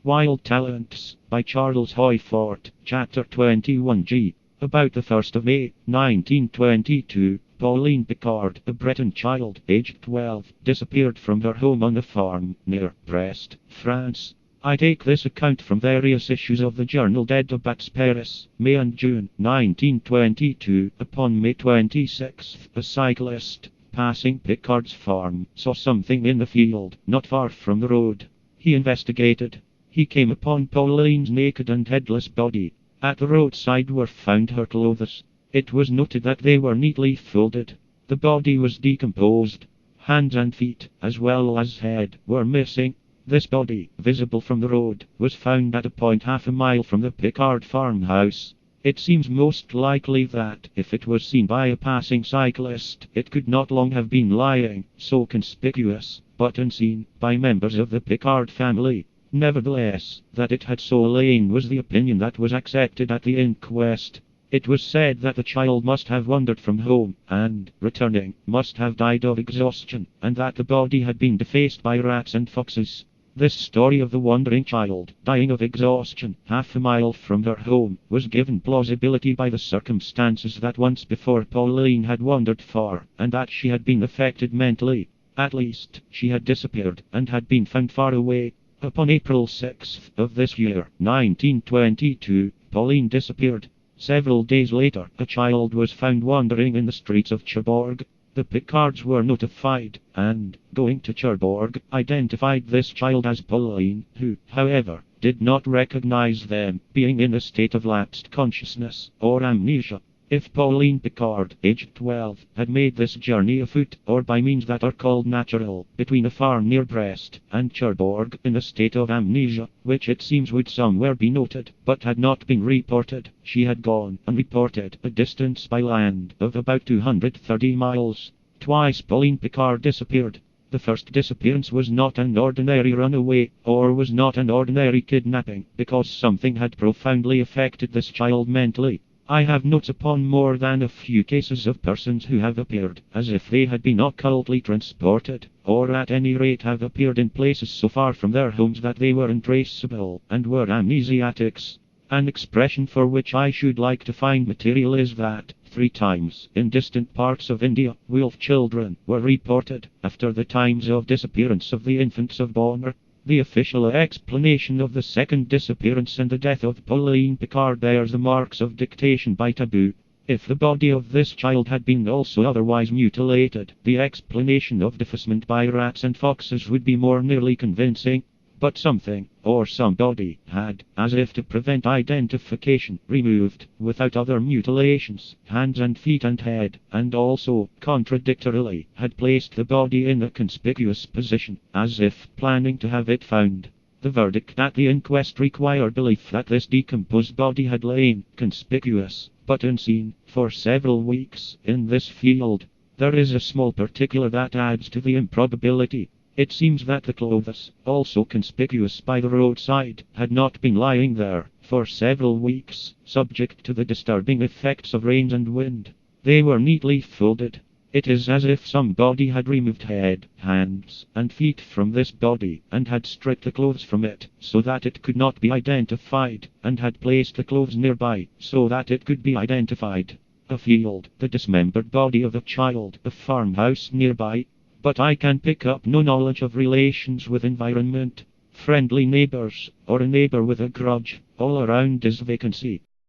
Wild Talents by Charles Hoyfort, Chapter 21G. About the 1st of May, 1922, Pauline Picard, a Breton child, aged 12, disappeared from her home on a farm near Brest, France. I take this account from various issues of the journal Dédabats Paris, May and June 1922. Upon May 26th, a cyclist, passing Picard's farm, saw something in the field, not far from the road. He investigated. He came upon Pauline's naked and headless body. At the roadside were found her clothes. It was noted that they were neatly folded. The body was decomposed. Hands and feet, as well as head, were missing. This body, visible from the road, was found at a point half a mile from the Picard farmhouse. It seems most likely that, if it was seen by a passing cyclist, it could not long have been lying, so conspicuous, but unseen, by members of the Picard family. Nevertheless, that it had so lain was the opinion that was accepted at the inquest. It was said that the child must have wandered from home, and, returning, must have died of exhaustion, and that the body had been defaced by rats and foxes. This story of the wandering child, dying of exhaustion, half a mile from her home, was given plausibility by the circumstances that once before Pauline had wandered far, and that she had been affected mentally. At least, she had disappeared, and had been found far away. Upon April 6th of this year, 1922, Pauline disappeared. Several days later, a child was found wandering in the streets of Cherbourg. The Picards were notified, and, going to Cherbourg, identified this child as Pauline, who, however, did not recognize them, being in a state of lapsed consciousness, or amnesia. If Pauline Picard, aged 12, had made this journey afoot, or by means that are called natural, between a farm near Brest and Cherbourg, in a state of amnesia, which it seems would somewhere be noted, but had not been reported, she had gone, unreported, a distance by land of about 230 miles. Twice Pauline Picard disappeared. The first disappearance was not an ordinary runaway, or was not an ordinary kidnapping, because something had profoundly affected this child mentally. I have notes upon more than a few cases of persons who have appeared as if they had been occultly transported, or at any rate have appeared in places so far from their homes that they were untraceable, and were amnesiatics. An expression for which I should like to find material is that, 3 times, in distant parts of India, wolf children were reported, after the times of disappearance of the infants of Bonner. The official explanation of the second disappearance and the death of Pauline Picard bears the marks of dictation by taboo. If the body of this child had been also otherwise mutilated, the explanation of defacement by rats and foxes would be more nearly convincing. But something, or somebody, had, as if to prevent identification, removed, without other mutilations, hands and feet and head, and also, contradictorily, had placed the body in a conspicuous position, as if planning to have it found. The verdict at the inquest required belief that this decomposed body had lain, conspicuous, but unseen, for several weeks, in this field. There is a small particular that adds to the improbability. It seems that the clothes, also conspicuous by the roadside, had not been lying there for several weeks, subject to the disturbing effects of rain and wind. They were neatly folded. It is as if somebody had removed head, hands, and feet from this body, and had stripped the clothes from it, so that it could not be identified, and had placed the clothes nearby, so that it could be identified. A field, the dismembered body of a child, a farmhouse nearby. But I can pick up no knowledge of relations with environment, friendly neighbors, or a neighbor with a grudge. All around is vacancy.